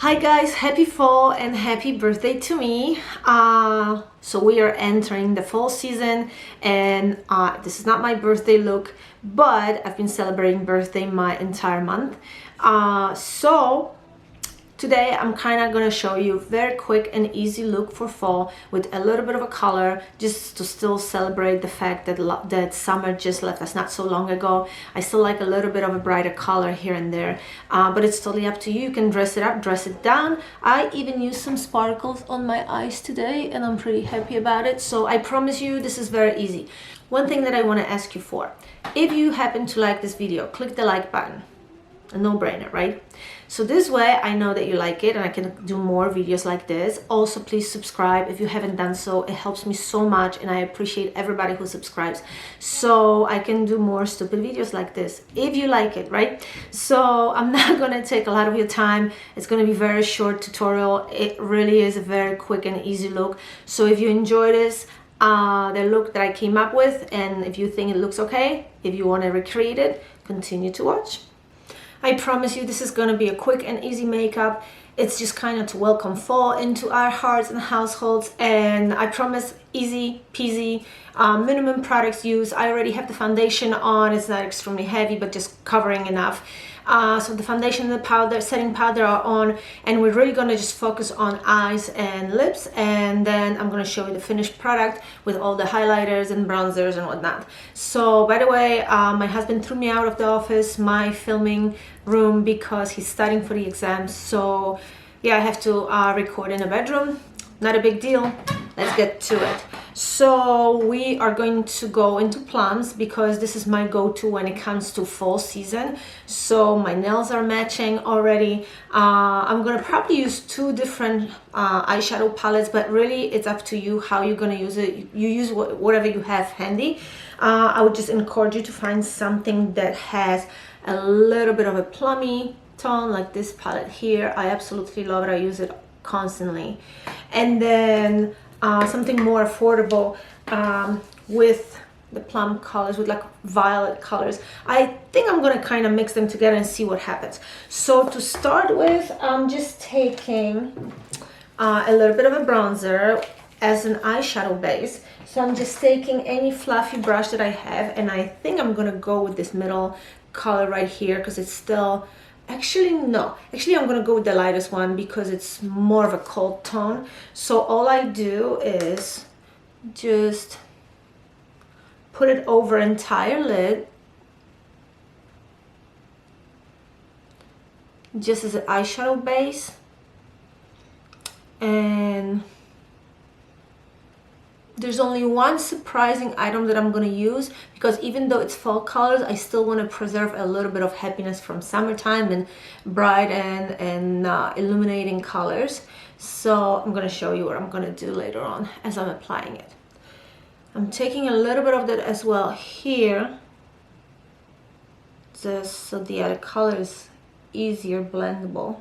Hi guys, happy fall and happy birthday to me. So we are entering the fall season and this is not my birthday look, but I've been celebrating birthday my entire month. So today I'm kind of going to show you a very quick and easy look for fall with a little bit of a color, just to still celebrate the fact that summer just left us not so long ago. I still like a little bit of a brighter color here and there, but it's totally up to you. You can dress it up, dress it down. I even used some sparkles on my eyes today and I'm pretty happy about it. So I promise you this is very easy. One thing that I want to ask you for, if you happen to like this video, click the like button. A no-brainer, right? So this way I know that you like it and I can do more videos like this. Also, please subscribe if you haven't done so. It helps me so much and I appreciate everybody who subscribes, so I can do more stupid videos like this if you like it, right? So I'm not gonna take a lot of your time. It's gonna be a very short tutorial. It really is a very quick and easy look. So if you enjoy this, the look that I came up with, and if you think it looks okay, if you want to recreate it, continue to watch. I promise you this is going to be a quick and easy makeup. It's just kind of to welcome fall into our hearts and households, and I promise easy peasy, minimum products used. I already have the foundation on. It's not extremely heavy but just covering enough. So the foundation and the powder, setting powder are on, and we're really going to just focus on eyes and lips, and then I'm going to show you the finished product with all the highlighters and bronzers and whatnot. So by the way, my husband threw me out of the office, my filming room, because he's studying for the exams. So yeah, I have to record in a bedroom. Not a big deal. Let's get to it. So we are going to go into plums because this is my go-to when it comes to fall season. So my nails are matching already. I'm gonna probably use two different eyeshadow palettes, but really it's up to you how you're gonna use it. You use whatever you have handy. I would just encourage you to find something that has a little bit of a plummy tone, like this palette here. I absolutely love it. I use it constantly. And then something more affordable with the plum colors, with like violet colors. I think I'm gonna kind of mix them together and see what happens. So to start with, I'm just taking a little bit of a bronzer as an eyeshadow base. So I'm just taking any fluffy brush that I have, and I think I'm gonna go with this middle color right here because it's still, actually no, actually I'm gonna go with the lightest one because it's more of a cold tone. So all I do is just put it over entire lid, just as an eyeshadow base. And there's only one surprising item that I'm going to use, because even though it's fall colors, I still want to preserve a little bit of happiness from summertime and bright and illuminating colors. So I'm going to show you what I'm going to do later on as I'm applying it. I'm taking a little bit of that as well here, just so the other color is easier blendable,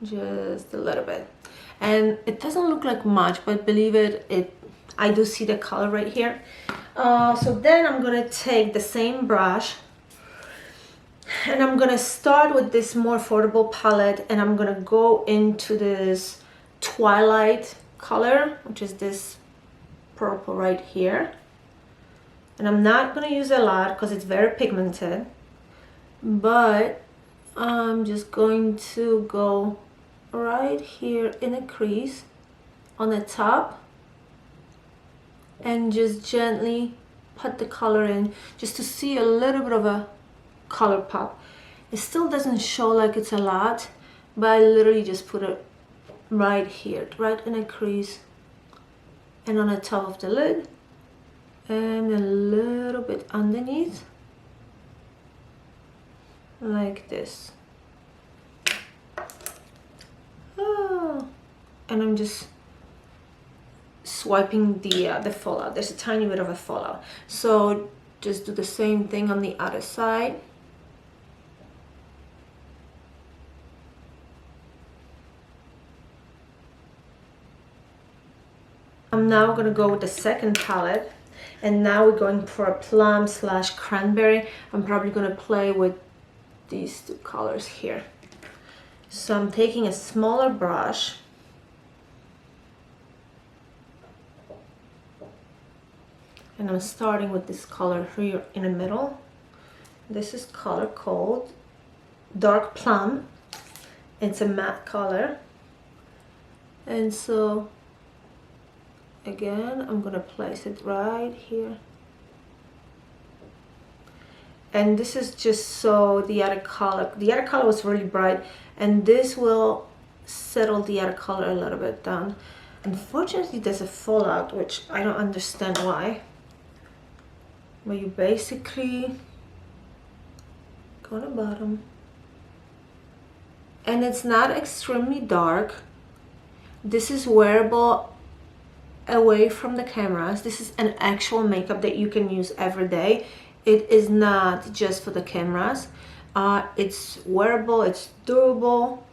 just a little bit. And it doesn't look like much, but believe it, I do see the color right here. So then I'm gonna take the same brush and I'm gonna start with this more affordable palette, and I'm gonna go into this twilight color, which is this purple right here. And I'm not gonna use a lot because it's very pigmented, but I'm just going to go right here in a crease on the top and just gently put the color in, just to see a little bit of a color pop. It still doesn't show like it's a lot, but I literally just put it right here, right in a crease and on the top of the lid and a little bit underneath, like this. And I'm just swiping the fallout. There's a tiny bit of a fallout, so just do the same thing on the other side. I'm now gonna go with the second palette, and now we're going for a plum slash cranberry. I'm probably gonna play with these two colors here. So I'm taking a smaller brush and I'm starting with this color here in the middle. This is color called Dark Plum. It's a matte color. And so again, I'm gonna place it right here. And this is just so the other color was really bright, and this will settle the other color a little bit down. Unfortunately, there's a fallout, which I don't understand why. But you basically go to the bottom. And it's not extremely dark. This is wearable away from the cameras. This is an actual makeup that you can use every day. It is not just for the cameras. It's wearable, it's durable,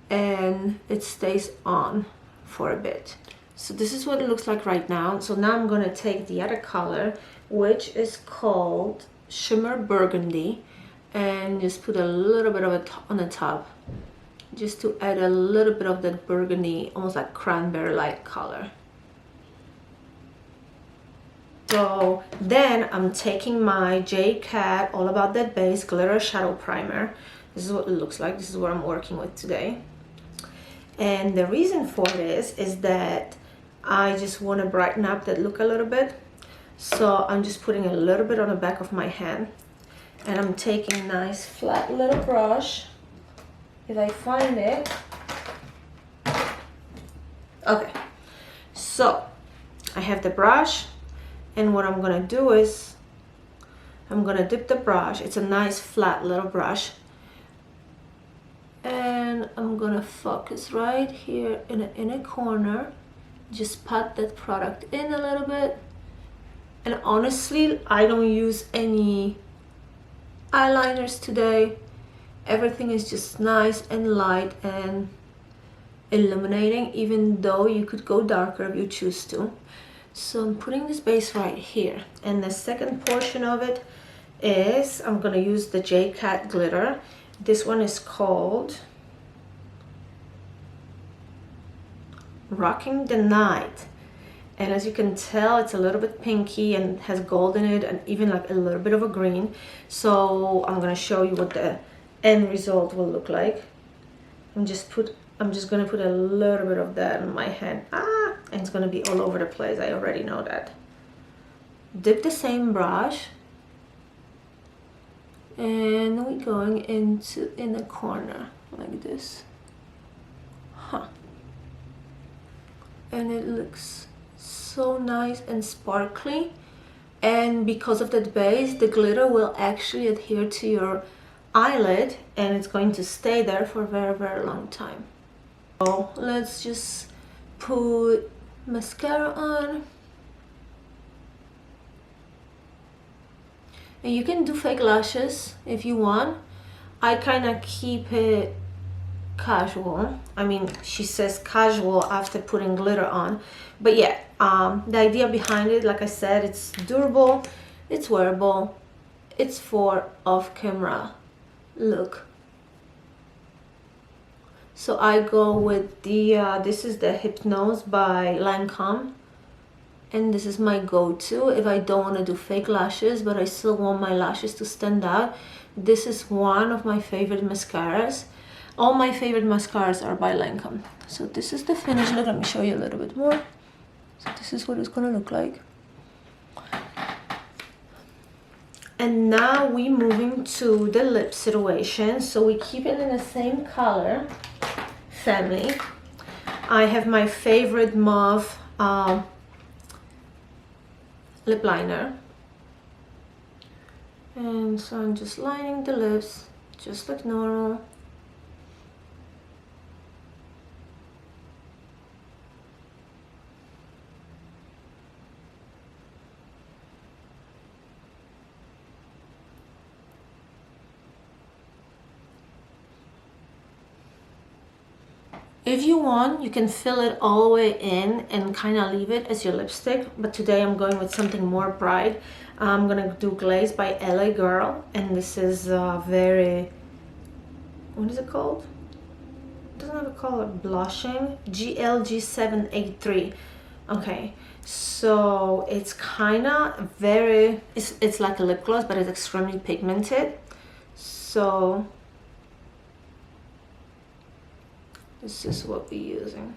and it stays on for a bit. So this is what it looks like right now. So now I'm gonna take the other color, which is called Shimmer Burgundy, and just put a little bit of it on the top, just to add a little bit of that burgundy, almost like cranberry-like color. So then I'm taking my J.cat All About That Base Glitter Shadow Primer. This is what it looks like. This is what I'm working with today. And the reason for this is that I just want to brighten up that look a little bit. So I'm just putting a little bit on the back of my hand. And I'm taking a nice flat little brush, if I find it. Okay, so I have the brush. And what I'm gonna do is I'm gonna dip the brush. It's a nice flat little brush, and I'm gonna focus right here in the inner corner. Just pat that product in a little bit. And honestly, I don't use any eyeliners today. Everything is just nice and light and illuminating, even though you could go darker if you choose to. So I'm putting this base right here, and the second portion of it is I'm gonna use the J.cat glitter. This one is called Rocking the Night, and as you can tell, it's a little bit pinky and has gold in it, and even like a little bit of a green. So I'm gonna show you what the end result will look like. I'm just gonna put a little bit of that on my hand. And it's gonna be all over the place. I already know that. Dip the same brush, and we're going into in the corner like this. And it looks so nice and sparkly. And because of that base, the glitter will actually adhere to your eyelid, and it's going to stay there for a very, very long time. So let's just put mascara on. And you can do fake lashes if you want. I kind of keep it casual. I mean, she says casual after putting glitter on. But yeah, the idea behind it, like I said, it's durable, it's wearable, it's for off-camera look. So I go with the, this is the Hypnose by Lancôme. And this is my go-to if I don't want to do fake lashes, but I still want my lashes to stand out. This is one of my favorite mascaras. All my favorite mascaras are by Lancôme. So this is the finished look. Let me show you a little bit more. So this is what it's gonna look like. And now we're moving to the lip situation. So we keep it in the same color family. I have my favorite mauve lip liner. And so I'm just lining the lips just like normal. If you want, you can fill it all the way in and kind of leave it as your lipstick, but today I'm going with something more bright. I'm gonna do Glaze by LA Girl, and this is very, what is it called? color? Blushing, GLG783. Okay, so it's kind of very, it's like a lip gloss, but it's extremely pigmented. So this is what we're using.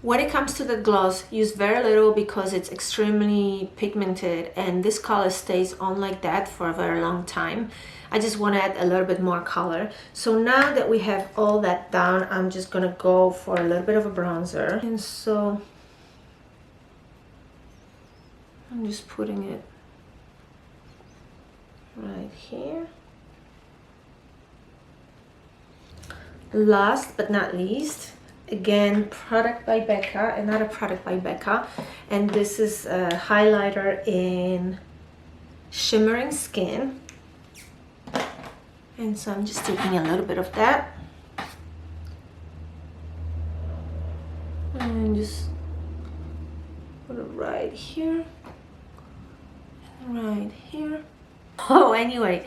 When it comes to the gloss, use very little because it's extremely pigmented and this color stays on like that for a very long time. I just want to add a little bit more color. So now that we have all that down, I'm just gonna go for a little bit of a bronzer. And so I'm just putting it right here. Last but not least, again, product by Becca, another product by Becca, and this is a highlighter in Shimmering Skin. And so I'm just taking a little bit of that and just put it right here and right here. Oh, anyway,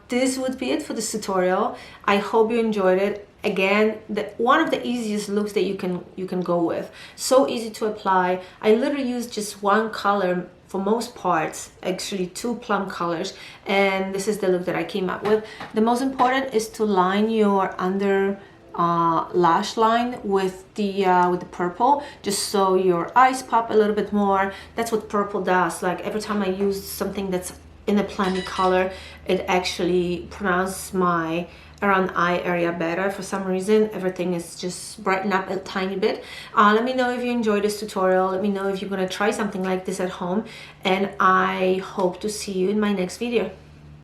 this would be it for this tutorial. I hope you enjoyed it. Again, one of the easiest looks that you can go with. So easy to apply. I literally use just one color for most parts, actually 2 plum colors, and this is the look that I came up with. The most important is to line your under lash line with the purple, just so your eyes pop a little bit more. That's what purple does. Like every time I use something that's in a plummy color, it actually pronounces my around eye area better. For some reason, everything is just brighten up a tiny bit. Let me know if you enjoyed this tutorial. Let me know if you're gonna try something like this at home, and I hope to see you in my next video.